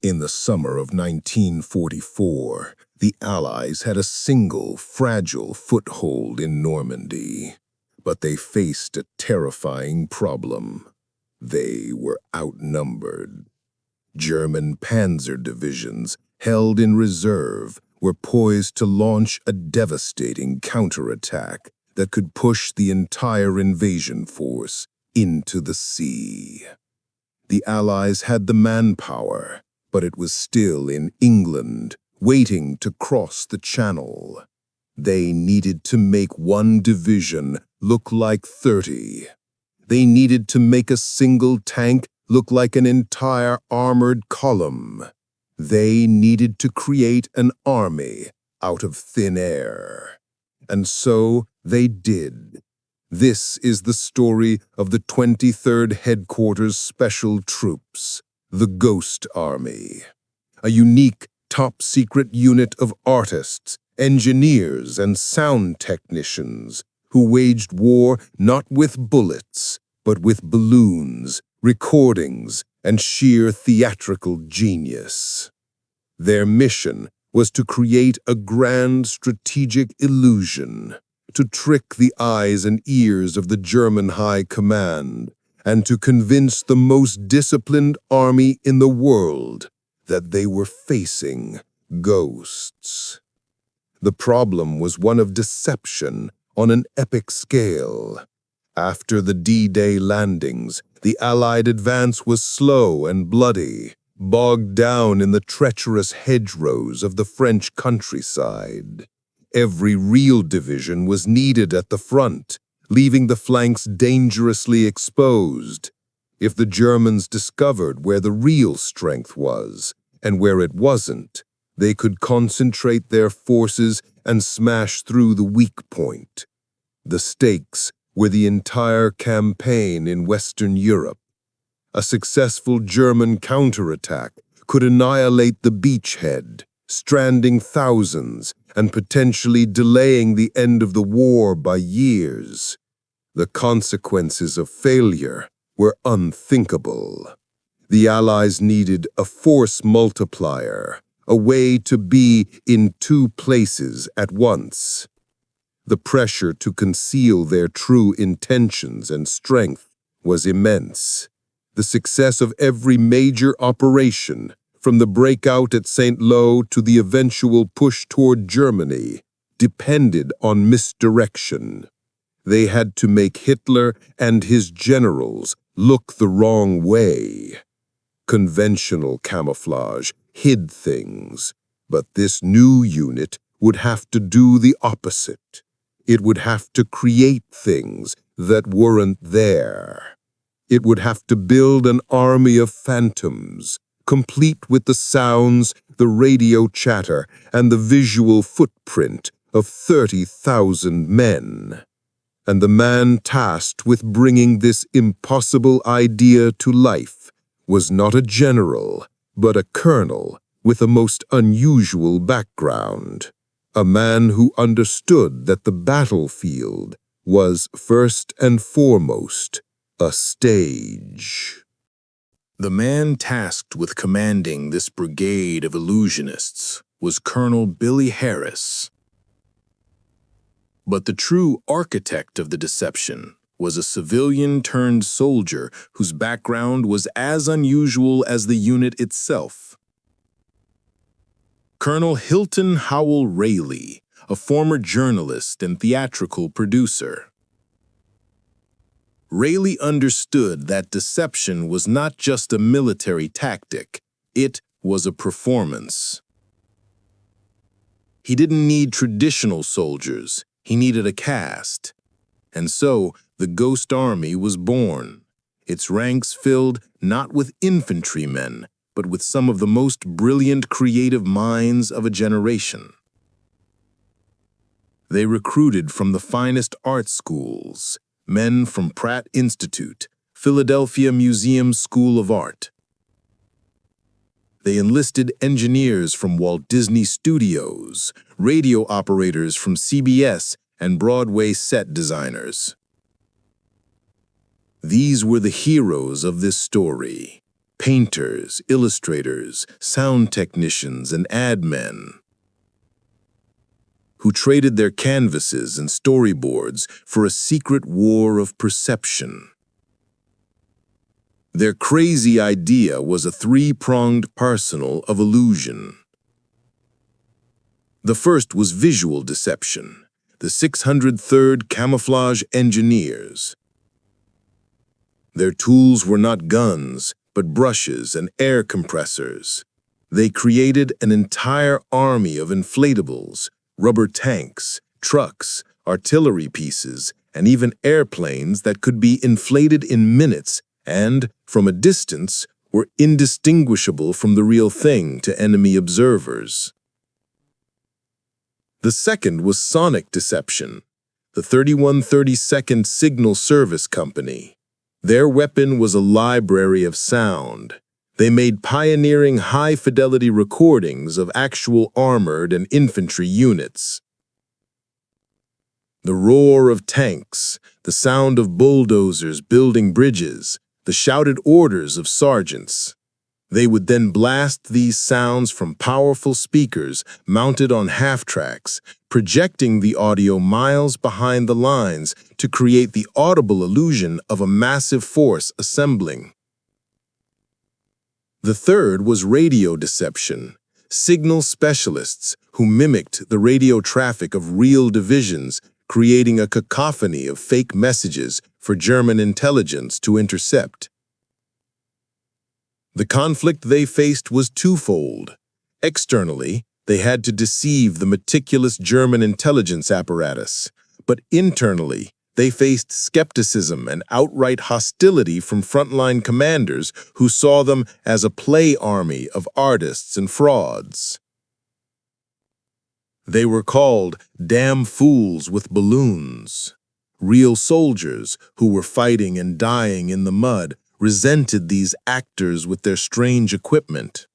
In the summer of 1944, the Allies had a single, fragile foothold in Normandy. But they faced a terrifying problem. They were outnumbered. German Panzer divisions, held in reserve, were poised to launch a devastating counterattack that could push the entire invasion force into the sea. The Allies had the manpower, but it was still in England, waiting to cross the Channel. They needed to make one division look like 30. They needed to make a single tank look like an entire armored column. They needed to create an army out of thin air. And so they did. This is the story of the 23rd Headquarters Special Troops, the Ghost Army, a unique, top-secret unit of artists, engineers, and sound technicians who waged war not with bullets, but with balloons, recordings, and sheer theatrical genius. Their mission was to create a grand strategic illusion, to trick the eyes and ears of the German High Command, and to convince the most disciplined army in the world that they were facing ghosts. The problem was one of deception on an epic scale. After the D-Day landings, the Allied advance was slow and bloody, bogged down in the treacherous hedgerows of the French countryside. Every real division was needed at the front, leaving the flanks dangerously exposed. If the Germans discovered where the real strength was, and where it wasn't, they could concentrate their forces and smash through the weak point. The stakes were the entire campaign in Western Europe. A successful German counterattack could annihilate the beachhead, stranding thousands and potentially delaying the end of the war by years. The consequences of failure were unthinkable. The Allies needed a force multiplier, a way to be in two places at once. The pressure to conceal their true intentions and strength was immense. The success of every major operation, from the breakout at St. Lo to the eventual push toward Germany, depended on misdirection. They had to make Hitler and his generals look the wrong way. Conventional camouflage hid things, but this new unit would have to do the opposite. It would have to create things that weren't there. It would have to build an army of phantoms, complete with the sounds, the radio chatter, and the visual footprint of 30,000 men. And the man tasked with bringing this impossible idea to life was not a general, but a colonel with a most unusual background. A man who understood that the battlefield was, first and foremost, a stage. The man tasked with commanding this brigade of illusionists was Colonel Billy Harris. But the true architect of the deception was a civilian-turned-soldier whose background was as unusual as the unit itself. Colonel Hilton Howell Rayleigh, a former journalist and theatrical producer. Rayleigh understood that deception was not just a military tactic, it was a performance. He didn't need traditional soldiers, he needed a cast. And so, the Ghost Army was born, its ranks filled not with infantrymen, but with some of the most brilliant creative minds of a generation. They recruited from the finest art schools, men from Pratt Institute, Philadelphia Museum School of Art. They enlisted engineers from Walt Disney Studios, radio operators from CBS, and Broadway set designers. These were the heroes of this story. painters, illustrators, sound technicians, and ad men, who traded their canvases and storyboards for a secret war of perception. Their crazy idea was a three-pronged arsenal of illusion. The first was visual deception, the 603rd Camouflage Engineers. Their tools were not guns, but brushes and air compressors. They created an entire army of inflatables, rubber tanks, trucks, artillery pieces, and even airplanes that could be inflated in minutes and, from a distance, were indistinguishable from the real thing to enemy observers. The second was sonic deception, the 3132nd Signal Service Company. Their weapon was a library of sound. They made pioneering high-fidelity recordings of actual armored and infantry units. The roar of tanks, the sound of bulldozers building bridges, the shouted orders of sergeants. They would then blast these sounds from powerful speakers mounted on half-tracks, projecting the audio miles behind the lines to create the audible illusion of a massive force assembling. The third was radio deception, signal specialists who mimicked the radio traffic of real divisions, creating a cacophony of fake messages for German intelligence to intercept. The conflict they faced was twofold. Externally, they had to deceive the meticulous German intelligence apparatus, but internally, they faced skepticism and outright hostility from frontline commanders who saw them as a play army of artists and frauds. They were called damn fools with balloons. Real soldiers who were fighting and dying in the mud resented these actors with their strange equipment.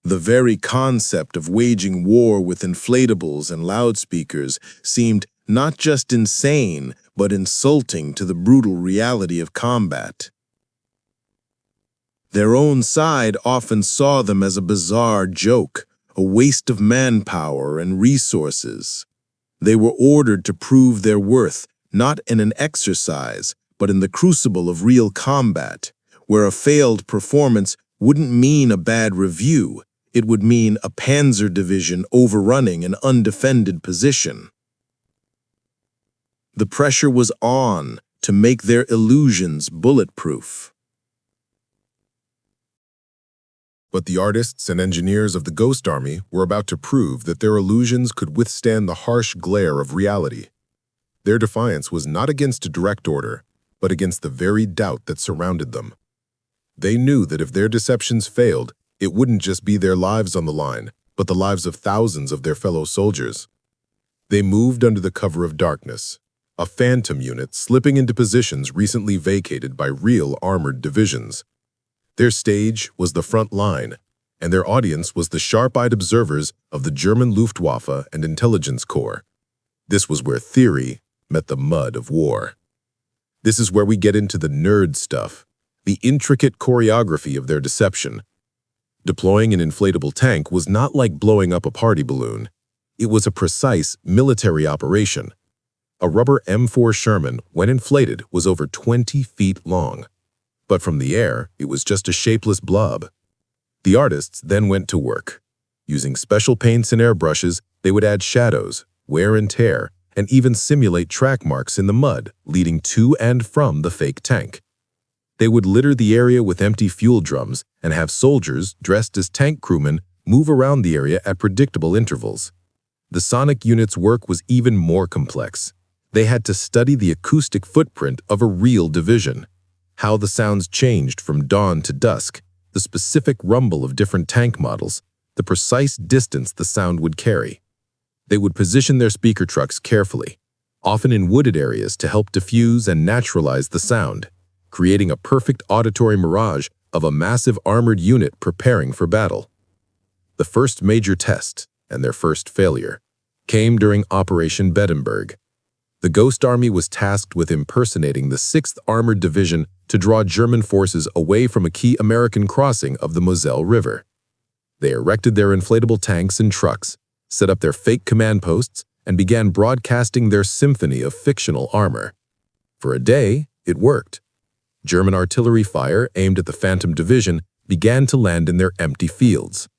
The very concept of waging war with inflatables and loudspeakers seemed not just insane, but insulting to the brutal reality of combat. Their own side often saw them as a bizarre joke, a waste of manpower and resources. They were ordered to prove their worth, not in an exercise, but in the crucible of real combat, where a failed performance wouldn't mean a bad review, it would mean a Panzer division overrunning an undefended position. The pressure was on to make their illusions bulletproof. But the artists and engineers of the Ghost Army were about to prove that their illusions could withstand the harsh glare of reality. Their defiance was not against a direct order, but against the very doubt that surrounded them. They knew that if their deceptions failed, it wouldn't just be their lives on the line, but the lives of thousands of their fellow soldiers. They moved under the cover of darkness, a phantom unit slipping into positions recently vacated by real armored divisions. Their stage was the front line, and their audience was the sharp-eyed observers of the German Luftwaffe and Intelligence Corps. This was where theory met the mud of war. This is where we get into the nerd stuff, the intricate choreography of their deception. Deploying an inflatable tank was not like blowing up a party balloon. It was a precise military operation. A rubber M4 Sherman, when inflated, was over 20 feet long. But from the air, it was just a shapeless blob. The artists then went to work. Using special paints and airbrushes, they would add shadows, wear and tear, and even simulate track marks in the mud leading to and from the fake tank. They would litter the area with empty fuel drums and have soldiers dressed as tank crewmen move around the area at predictable intervals. The sonic unit's work was even more complex. They had to study the acoustic footprint of a real division, how the sounds changed from dawn to dusk, the specific rumble of different tank models, the precise distance the sound would carry. They would position their speaker trucks carefully, often in wooded areas to help diffuse and naturalize the sound, creating a perfect auditory mirage of a massive armored unit preparing for battle. The first major test, and their first failure, came during Operation Beddenberg. The Ghost Army was tasked with impersonating the 6th Armored Division to draw German forces away from a key American crossing of the Moselle River. They erected their inflatable tanks and trucks, set up their fake command posts, and began broadcasting their symphony of fictional armor. For a day, it worked. German artillery fire aimed at the Phantom Division began to land in their empty fields.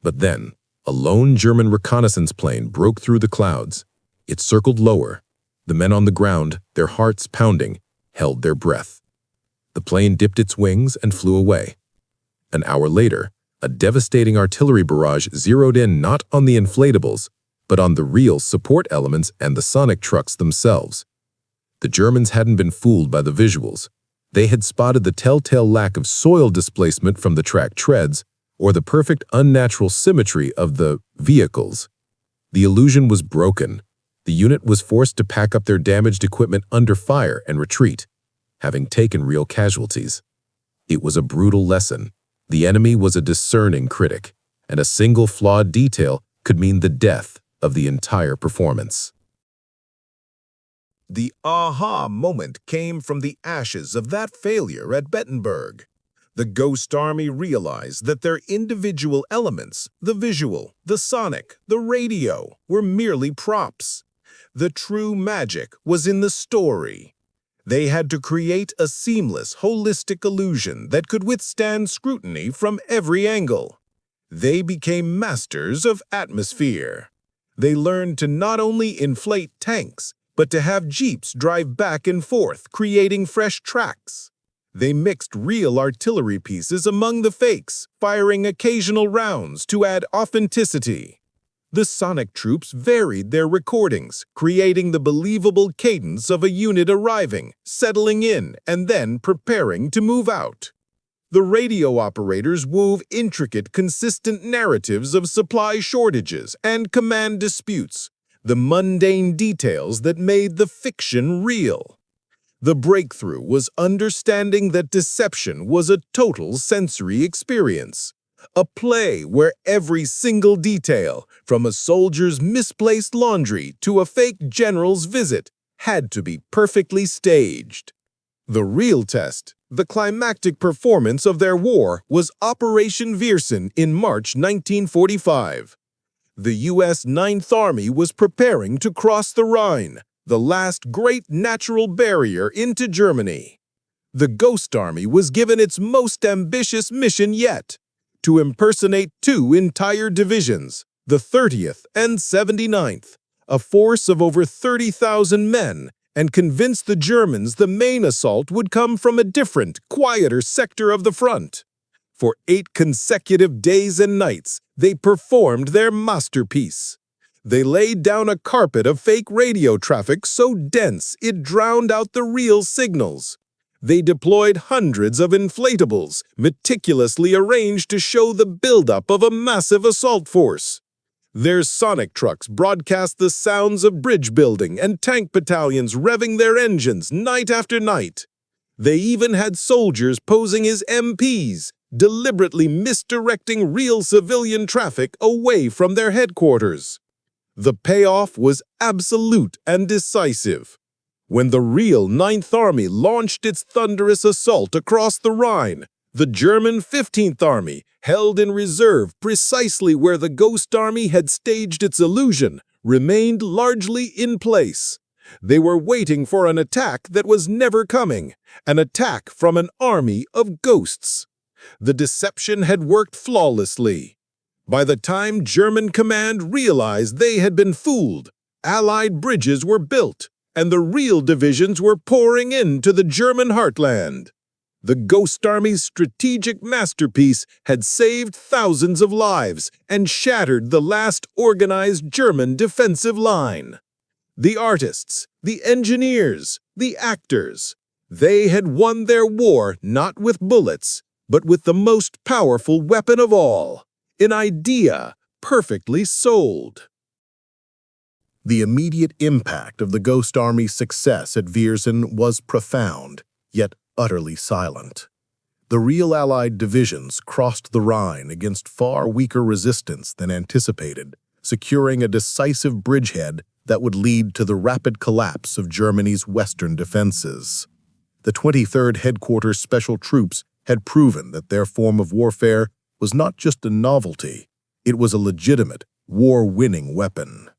But then, a lone German reconnaissance plane broke through the clouds. It circled lower. The men on the ground, their hearts pounding, held their breath. The plane dipped its wings and flew away. An hour later, a devastating artillery barrage zeroed in not on the inflatables, but on the real support elements and the sonic trucks themselves. The Germans hadn't been fooled by the visuals. They had spotted the telltale lack of soil displacement from the track treads or the perfect unnatural symmetry of the vehicles. The illusion was broken. The unit was forced to pack up their damaged equipment under fire and retreat, having taken real casualties. It was a brutal lesson. The enemy was a discerning critic, and a single flawed detail could mean the death of the entire performance. The aha moment came from the ashes of that failure at Bettenberg. The Ghost Army realized that their individual elements, the visual, the sonic, the radio, were merely props. The true magic was in the story. They had to create a seamless, holistic illusion that could withstand scrutiny from every angle. They became masters of atmosphere. They learned to not only inflate tanks, but to have jeeps drive back and forth, creating fresh tracks. They mixed real artillery pieces among the fakes, firing occasional rounds to add authenticity. The sonic troops varied their recordings, creating the believable cadence of a unit arriving, settling in, and then preparing to move out. The radio operators wove intricate, consistent narratives of supply shortages and command disputes, the mundane details that made the fiction real. The breakthrough was understanding that deception was a total sensory experience. A play where every single detail, from a soldier's misplaced laundry to a fake general's visit, had to be perfectly staged. The real test, the climactic performance of their war, was Operation Viersen in March 1945. The U.S. Ninth Army was preparing to cross the Rhine, the last great natural barrier into Germany. The Ghost Army was given its most ambitious mission yet, to impersonate two entire divisions, the 30th and 79th, a force of over 30,000 men, and convince the Germans the main assault would come from a different, quieter sector of the front. For 8 consecutive days and nights, they performed their masterpiece. They laid down a carpet of fake radio traffic so dense it drowned out the real signals. They deployed hundreds of inflatables, meticulously arranged to show the buildup of a massive assault force. Their sonic trucks broadcast the sounds of bridge building and tank battalions revving their engines night after night. They even had soldiers posing as MPs, deliberately misdirecting real civilian traffic away from their headquarters. The payoff was absolute and decisive. When the real Ninth Army launched its thunderous assault across the Rhine, the German 15th Army, held in reserve precisely where the Ghost Army had staged its illusion, remained largely in place. They were waiting for an attack that was never coming, an attack from an army of ghosts. The deception had worked flawlessly. By the time German command realized they had been fooled, Allied bridges were built, and the real divisions were pouring into the German heartland. The Ghost Army's strategic masterpiece had saved thousands of lives and shattered the last organized German defensive line. The artists, the engineers, the actors, they had won their war not with bullets, but with the most powerful weapon of all, an idea perfectly sold. The immediate impact of the Ghost Army's success at Viersen was profound, yet utterly silent. The real Allied divisions crossed the Rhine against far weaker resistance than anticipated, securing a decisive bridgehead that would lead to the rapid collapse of Germany's western defenses. The 23rd Headquarters Special Troops had proven that their form of warfare was not just a novelty, it was a legitimate, war-winning weapon.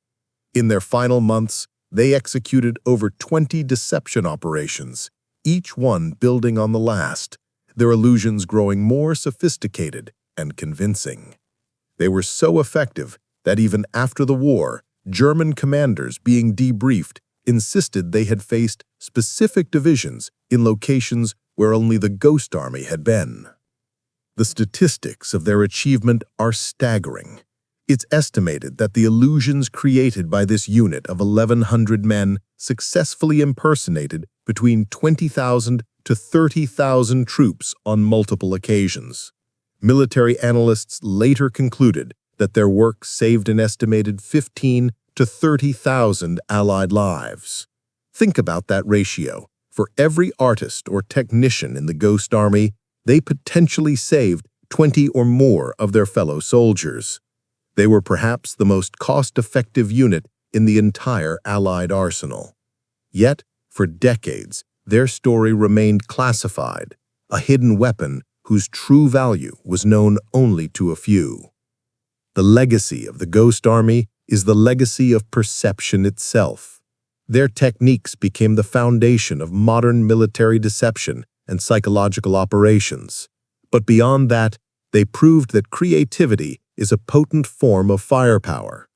In their final months, they executed over 20 deception operations, each one building on the last, their illusions growing more sophisticated and convincing. They were so effective that even after the war, German commanders, being debriefed, insisted they had faced specific divisions in locations where only the Ghost Army had been. The statistics of their achievement are staggering. It's estimated that the illusions created by this unit of 1,100 men successfully impersonated between 20,000 to 30,000 troops on multiple occasions. Military analysts later concluded that their work saved an estimated 15 to 30,000 Allied lives. Think about that ratio. For every artist or technician in the Ghost Army, they potentially saved 20 or more of their fellow soldiers. They were perhaps the most cost-effective unit in the entire Allied arsenal. Yet, for decades, their story remained classified, a hidden weapon whose true value was known only to a few. The legacy of the Ghost Army is the legacy of perception itself. Their techniques became the foundation of modern military deception and psychological operations. But beyond that, they proved that creativity is a potent form of firepower.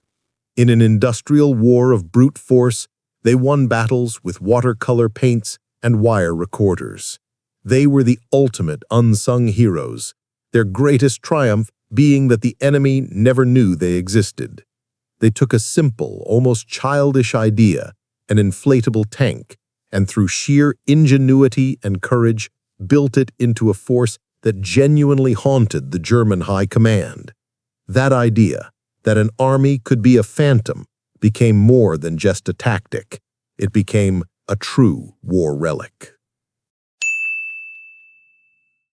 In an industrial war of brute force, they won battles with watercolor paints and wire recorders. They were the ultimate unsung heroes, their greatest triumph being that the enemy never knew they existed. They took a simple, almost childish idea, an inflatable tank, and through sheer ingenuity and courage, built it into a force that genuinely haunted the German high command. That idea, that an army could be a phantom, became more than just a tactic. It became a true war relic.